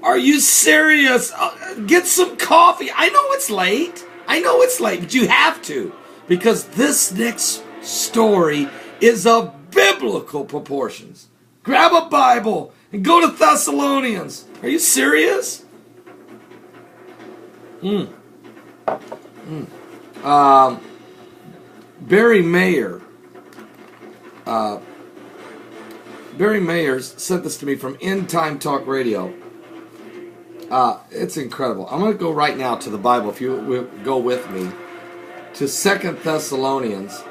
Are you serious? Get some coffee. I know it's late. But you have to. Because this next story is of biblical proportions. Grab a Bible and go to Thessalonians. Are you serious? Barry Mayer. Barry Mayer sent this to me from End Time Talk Radio. It's incredible. I'm going to go right now to the Bible, if you will go with me, to 2 Thessalonians.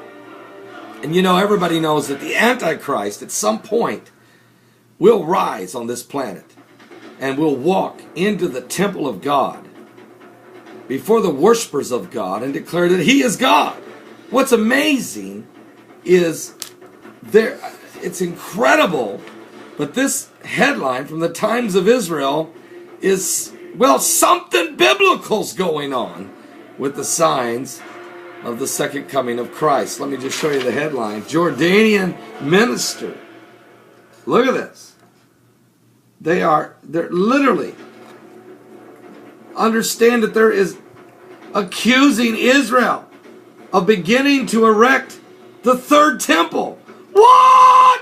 And you know, everybody knows that the Antichrist at some point will rise on this planet and will walk into the temple of God before the worshipers of God and declare that he is God. What's amazing is it's incredible, but this headline from the Times of Israel is, well, something biblical's going on with the signs of the second coming of Christ. Let me just show you the headline. Jordanian minister. Look at this. They're literally, understand that there is accusing Israel of beginning to erect the third temple. What?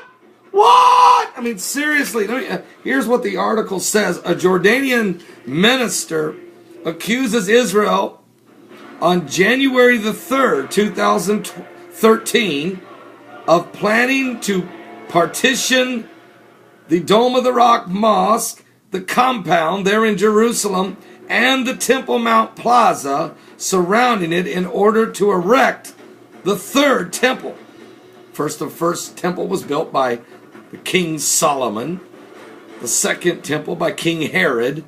I mean, seriously, here's what the article says. A Jordanian minister accuses Israel on January the 3rd, 2013, of planning to partition the Dome of the Rock Mosque, the compound there in Jerusalem, and the Temple Mount Plaza surrounding it in order to erect the third temple. The first temple was built by the King Solomon. The second temple by King Herod.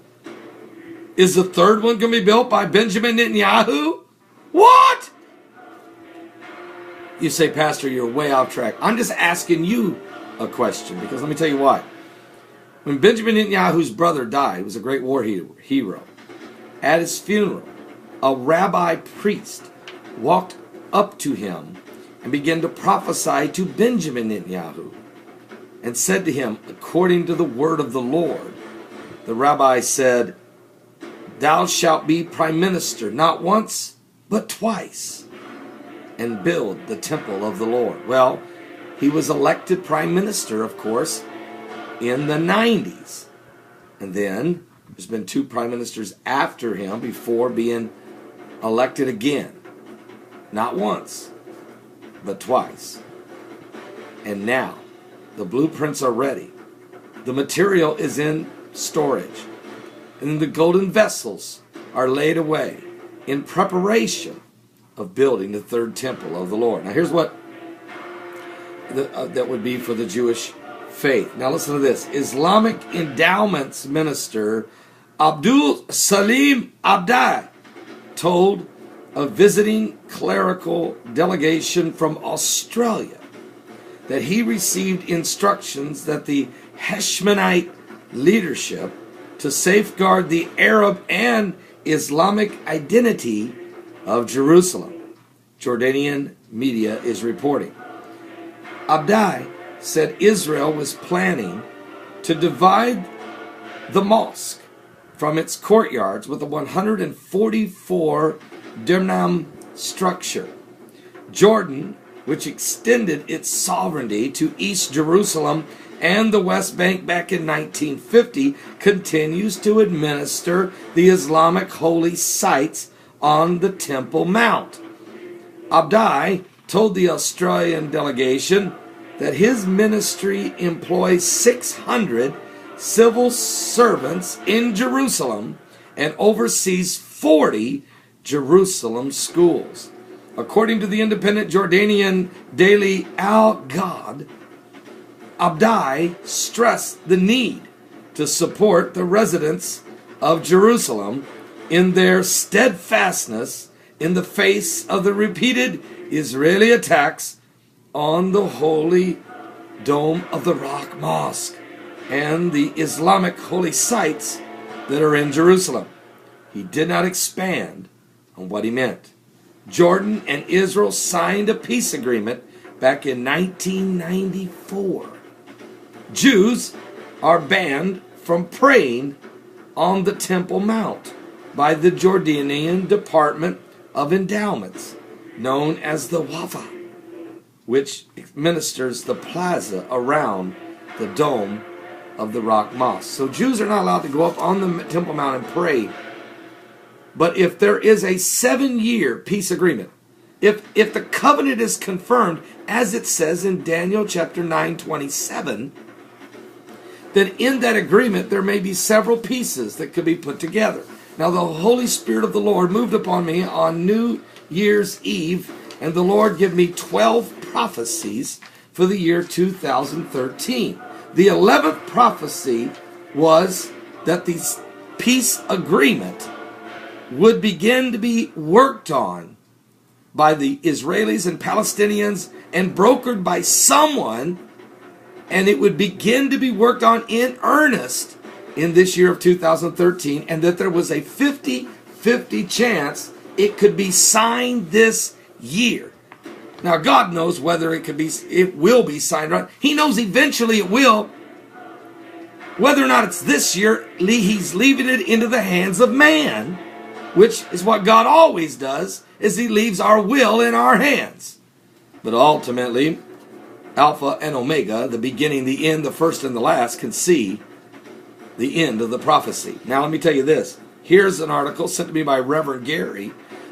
Is the third one going to be built by Benjamin Netanyahu? What? You say, Pastor, you're way off track. I'm just asking you a question, because let me tell you why. When Benjamin Netanyahu's brother died, he was a great war hero. At his funeral, a rabbi priest walked up to him and began to prophesy to Benjamin Netanyahu and said to him, according to the word of the Lord, the rabbi said, thou shalt be prime minister not once, but twice, and build the temple of the Lord. Well, he was elected prime minister, of course, in the 90s. And then there's been 2 prime ministers after him before being elected again. Not once, but twice. And now, the blueprints are ready. The material is in storage. And the golden vessels are laid away in preparation of building the third temple of the Lord. Now here's what that would be for the Jewish faith. Now listen to this. Islamic Endowments Minister Abdul Salim Abdai told a visiting clerical delegation from Australia that he received instructions that the Hashemite leadership to safeguard the Arab and Islamic identity of Jerusalem. Jordanian media is reporting. Abdai said Israel was planning to divide the mosque from its courtyards with a 144 dirham structure. Jordan, which extended its sovereignty to East Jerusalem and the West Bank back in 1950, continues to administer the Islamic holy sites on the Temple Mount. Abdai told the Australian delegation that his ministry employs 600 civil servants in Jerusalem and oversees 40 Jerusalem schools. According to the independent Jordanian daily Al-Ghad, Abdai stressed the need to support the residents of Jerusalem in their steadfastness in the face of the repeated Israeli attacks on the holy Dome of the Rock Mosque and the Islamic holy sites that are in Jerusalem. He did not expand on what he meant. Jordan and Israel signed a peace agreement back in 1994. Jews are banned from praying on the Temple Mount by the Jordanian Department of Endowments, known as the Wafa, which administers the plaza around the dome of the Rock Mosque. So Jews are not allowed to go up on the Temple Mount and pray. But if there is a 7-year peace agreement, if the covenant is confirmed, as it says in Daniel chapter 9:27, then in that agreement there may be several pieces that could be put together. Now the Holy Spirit of the Lord moved upon me on New Year's Eve, and the Lord gave me 12 prophecies for the year 2013. The 11th prophecy was that the peace agreement would begin to be worked on by the Israelis and Palestinians and brokered by someone, and it would begin to be worked on in earnest in this year of 2013, and that there was a 50-50 chance it could be signed this year. Now God knows whether it will be signed, right? He knows eventually it will. Whether or not it's this year, he's leaving it into the hands of man, which is what God always does, is he leaves our will in our hands. But ultimately, Alpha and Omega, the beginning, the end, the first and the last, can see the end of the prophecy. Now let me tell you this. Here's an article sent to me by Reverend Gary.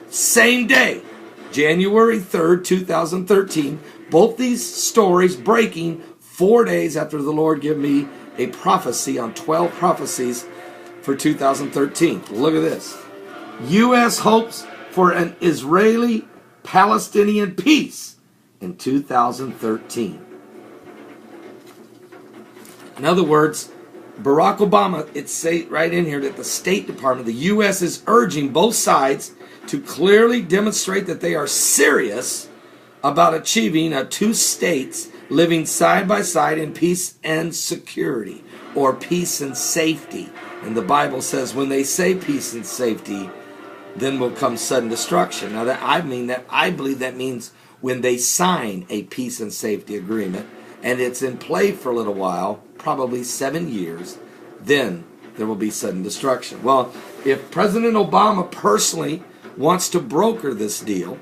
Same day, January 3rd, 2013. Both these stories breaking 4 days after the Lord gave me a prophecy on 12 prophecies for 2013. Look at this. U.S. hopes for an Israeli-Palestinian peace in 2013. In other words, Barack Obama, it's say right in here that the State Department, the U.S. is urging both sides to clearly demonstrate that they are serious about achieving a two states living side by side in peace and security, or peace and safety. And the Bible says when they say peace and safety, then will come sudden destruction. Now I believe that means when they sign a peace and safety agreement and it's in play for a little while, probably 7 years, then there will be sudden destruction. Well, if President Obama personally wants to broker this deal,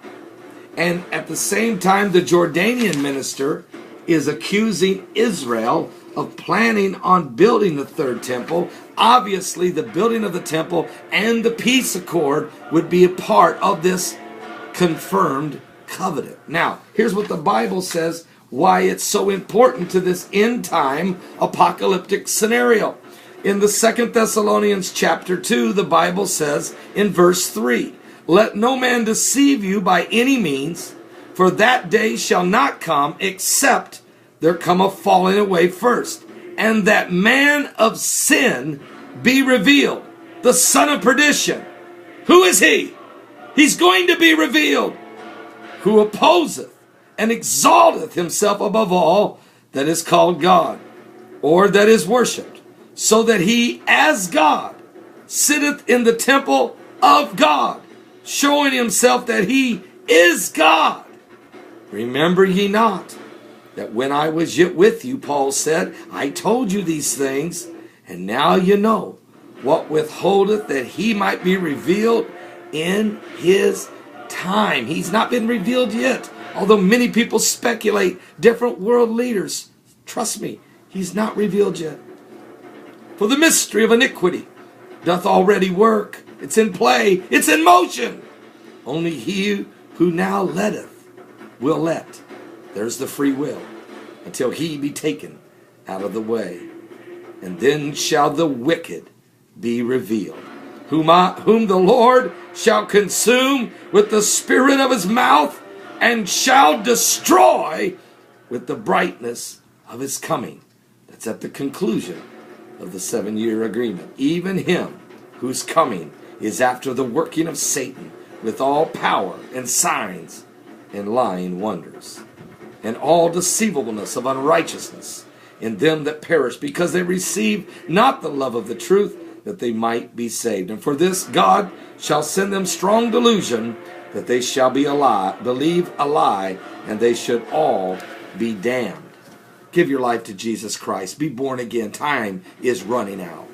and at the same time the Jordanian minister is accusing Israel of planning on building the third temple, obviously the building of the temple and the peace accord would be a part of this confirmed covenant. Now, here's what the Bible says, why it's so important to this end time apocalyptic scenario. In the 2 Thessalonians chapter 2, the Bible says in verse 3, "Let no man deceive you by any means, for that day shall not come except there come a falling away first, and that man of sin be revealed, the son of perdition." Who is he? He's going to be revealed. "Who opposeth and exalteth himself above all that is called God, or that is worshipped, so that he as God sitteth in the temple of God, showing himself that he is God. Remember ye not that when I was yet with you," Paul said, "I told you these things, and now you know what withholdeth that he might be revealed in his time." He's not been revealed yet, although many people speculate, different world leaders. Trust me, he's not revealed yet. "For the mystery of iniquity doth already work." It's in play. It's in motion. "Only he who now letteth will let." There's the free will. "Until he be taken out of the way. And then shall the wicked be revealed, whom the Lord shall consume with the spirit of his mouth, and shall destroy with the brightness of his coming." That's at the conclusion of the 7-year agreement. "Even him whose coming is after the working of Satan with all power and signs and lying wonders, and all deceivableness of unrighteousness in them that perish, because they receive not the love of the truth, that they might be saved. And for this God shall send them strong delusion, that they shall believe a lie, and they should all be damned." Give your life to Jesus Christ. Be born again. Time is running out.